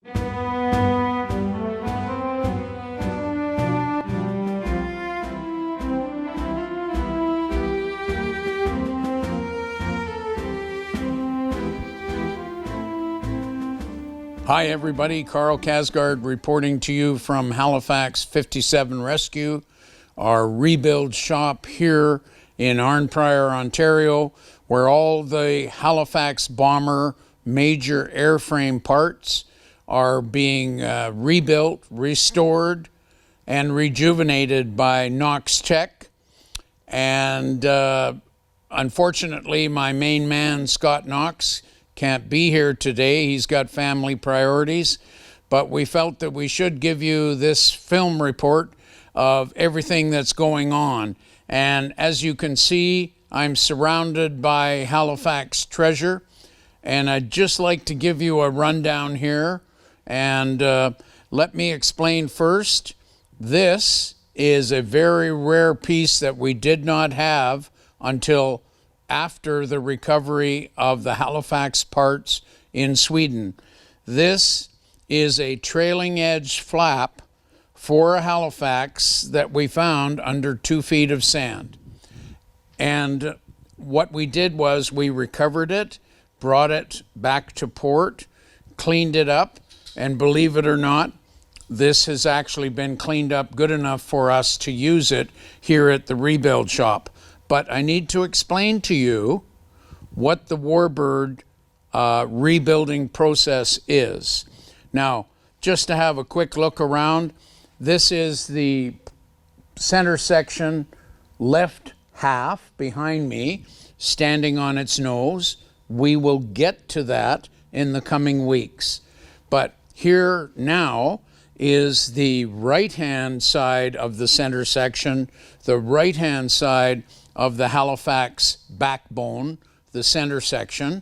Hi everybody, Karl Kjarsgaard reporting to you from Halifax 57 Rescue, our ReBuild shop here in Arnprior, Ontario, where all the Halifax bomber major airframe parts are being rebuilt, restored, and rejuvenated by Knox Tech. And unfortunately, my main man, Scott Knox, can't be here today. He's got family priorities, but we felt that we should give you this film report of everything that's going on. And as you can see, I'm surrounded by Halifax treasure, and I'd just like to give you a rundown here. And let me explain first. This is a very rare piece that we did not have until after the recovery of the Halifax parts in Sweden. This is a trailing edge flap for a Halifax that we found under 2 feet of sand. And what we did was we recovered it, brought it back to port, cleaned it up, and believe it or not, this has actually been cleaned up good enough for us to use it here at the ReBuild shop. But I need to explain to you what the Warbird rebuilding process is. Now, just to have a quick look around, this is the center section, left half behind me, standing on its nose. We will get to that in the coming weeks. But here now is the right-hand side of the center section, the right-hand side of the Halifax backbone, the center section.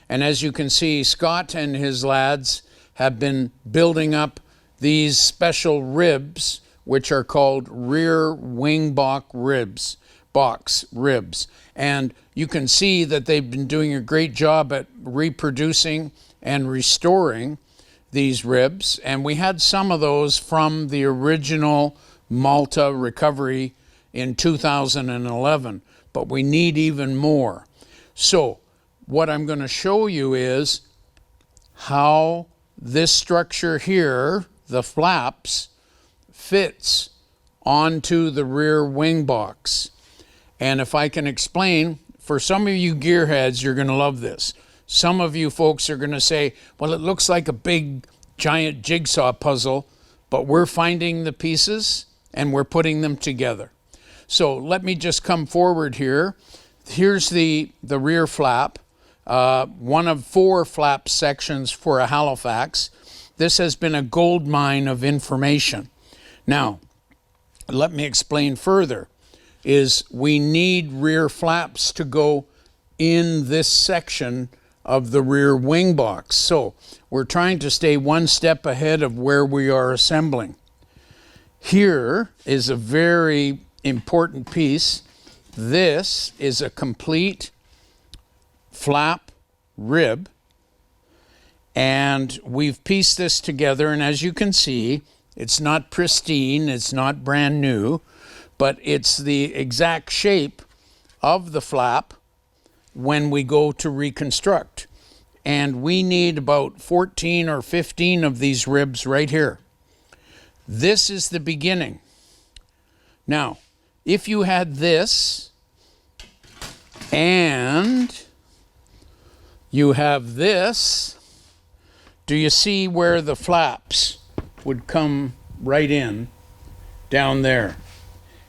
And as you can see, Scott and his lads have been building up these special ribs, which are called rear wing box ribs. And you can see that they've been doing a great job at reproducing and restoring these ribs. And we had some of those from the original Malta recovery in 2011, but we need even more. So what I'm going to show you is how this structure here, the flaps, fits onto the rear wing box. And if I can explain, for some of you gearheads, you're going to love this. Some of you folks are going to say, well, it looks like a big giant jigsaw puzzle, but we're finding the pieces and we're putting them together. So let me just come forward here. Here's the rear flap, one of 4 flap sections for a Halifax. This has been a gold mine of information. Now, let me explain further, is we need rear flaps to go in this section of the rear wing box. So we're trying to stay one step ahead of where we are assembling. Here is a very important piece. This is a complete flap rib, and we've pieced this together, and as you can see, it's not pristine, it's not brand new, but it's the exact shape of the flap when we go to reconstruct. And we need about 14 or 15 of these ribs right here. This is the beginning. Now, if you had this and you have this, do you see where the flaps would come right in down there?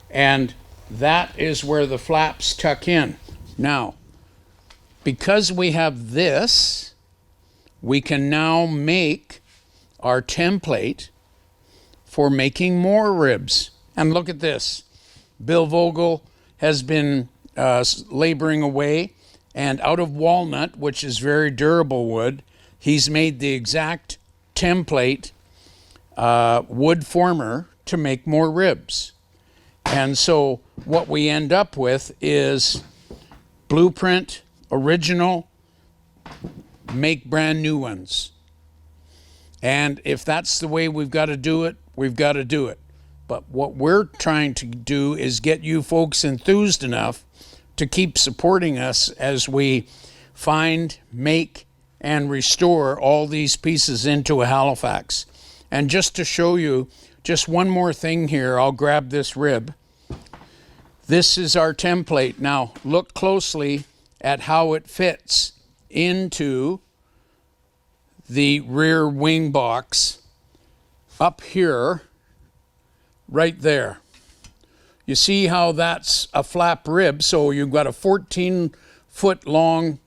And that is where the flaps tuck in. Now, because we have this, we can now make our template for making more ribs. And look at this. Bill Vogel has been laboring away, and out of walnut, which is very durable wood, he's made the exact template wood former to make more ribs. And so what we end up with is blueprint, original, make brand new ones. And if that's the way we've got to do it, we've got to do it. But what we're trying to do is get you folks enthused enough to keep supporting us as we find, make, and restore all these pieces into a Halifax. And just to show you just one more thing here, I'll grab this rib. This is our template. Now look closely at how it fits into the rear wing box up here, right there. You see how that's a flap rib, so you've got a 14-foot long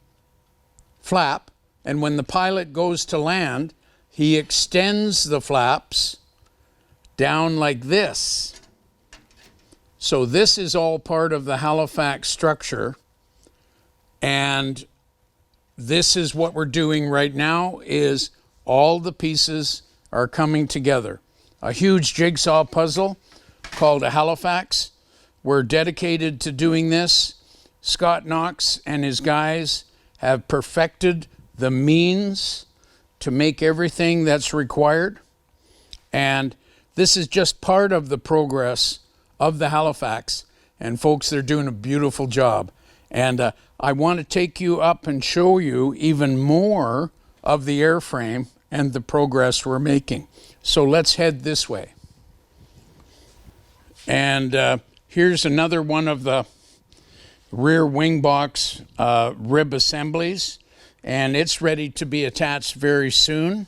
flap, and when the pilot goes to land, he extends the flaps down like this. So this is all part of the Halifax structure, and this is what we're doing right now, is all the pieces are coming together. A huge jigsaw puzzle called a Halifax. We're dedicated to doing this. Scott Knox and his guys have perfected the means to make everything that's required. And this is just part of the progress of the Halifax. And folks, they're doing a beautiful job. And I want to take you up and show you even more of the airframe and the progress we're making. So let's head this way. And here's another one of the rear wing box rib assemblies, and it's ready to be attached very soon.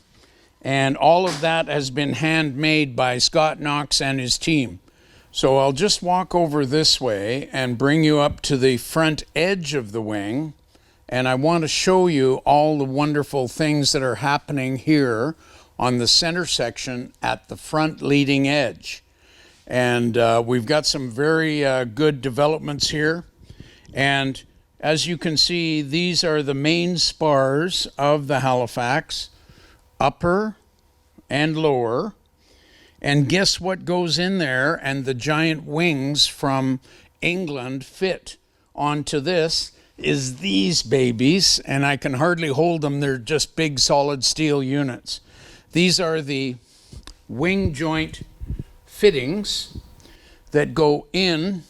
And all of that has been handmade by Scott Knox and his team. So I'll just walk over this way and bring you up to the front edge of the wing. And I want to show you all the wonderful things that are happening here on the center section at the front leading edge. And we've got some very good developments here. And as you can see, these are the main spars of the Halifax, upper and lower. And guess what goes in there? And the giant wings from England fit onto this is these babies, and I can hardly hold them. They're just big solid steel units. These are the wing joint fittings that go in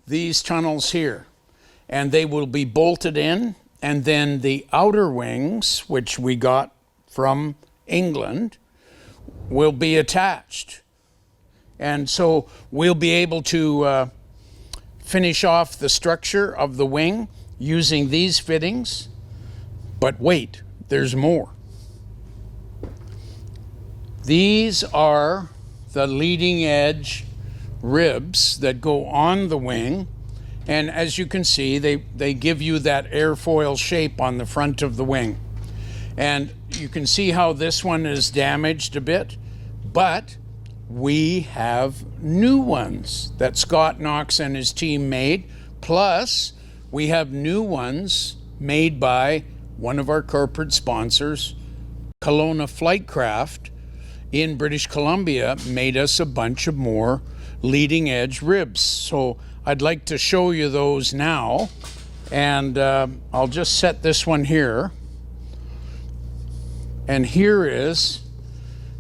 these tunnels here, and they will be bolted in, and then the outer wings, which we got from England, will be attached. And so we'll be able to finish off the structure of the wing using these fittings. But wait, there's more. These are the leading edge ribs that go on the wing. And as you can see, they give you that airfoil shape on the front of the wing. And you can see how this one is damaged a bit, but we have new ones that Scott Knox and his team made. Plus, we have new ones made by one of our corporate sponsors, Kelowna Flightcraft in British Columbia, made us a bunch of more leading edge ribs. So I'd like to show you those now. And I'll just set this one here. And here is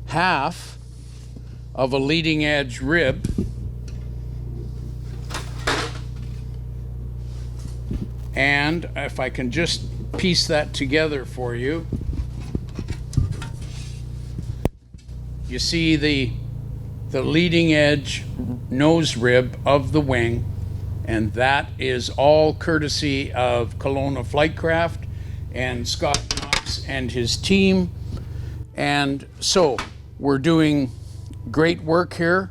half of a leading edge rib. And if I can just piece that together for you, you see the leading edge nose rib of the wing, and that is all courtesy of Kelowna Flightcraft and Scott Knox and his team. And so we're doing great work here.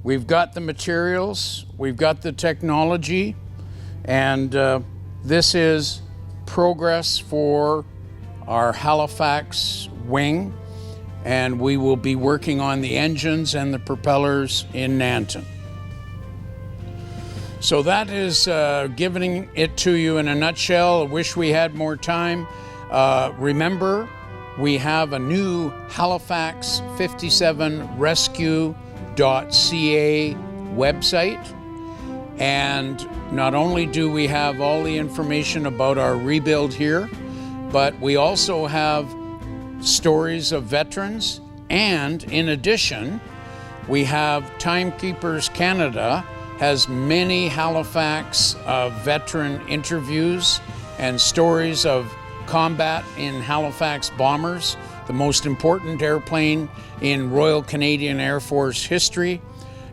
We've got the materials, we've got the technology, and this is progress for our Halifax wing, and we will be working on the engines and the propellers in Nanton. So that is giving it to you in a nutshell. I wish we had more time. Remember, we have a new Halifax 57 rescue.ca website. And not only do we have all the information about our rebuild here, but we also have stories of veterans, and in addition, we have TimeKeepers Canada has many Halifax veteran interviews and stories of combat in Halifax bombers, the most important airplane in Royal Canadian Air Force history.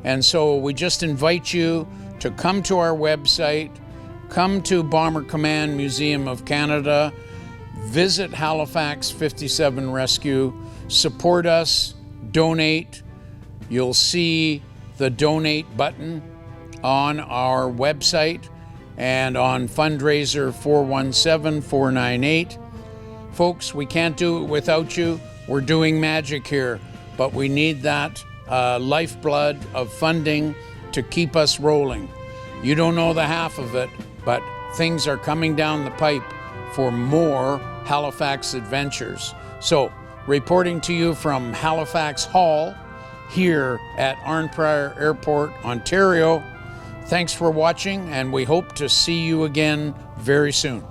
And so we just invite you to come to our website, come to Bomber Command Museum of Canada, visit Halifax 57 Rescue, support us, donate. You'll see the donate button on our website and on fundraiser 417-498. Folks, we can't do it without you. We're doing magic here, but we need that lifeblood of funding to keep us rolling. You don't know the half of it, but things are coming down the pipe for more Halifax adventures. So, reporting to you from Halifax Hall, here at Arnprior Airport, Ontario. Thanks for watching, and we hope to see you again very soon.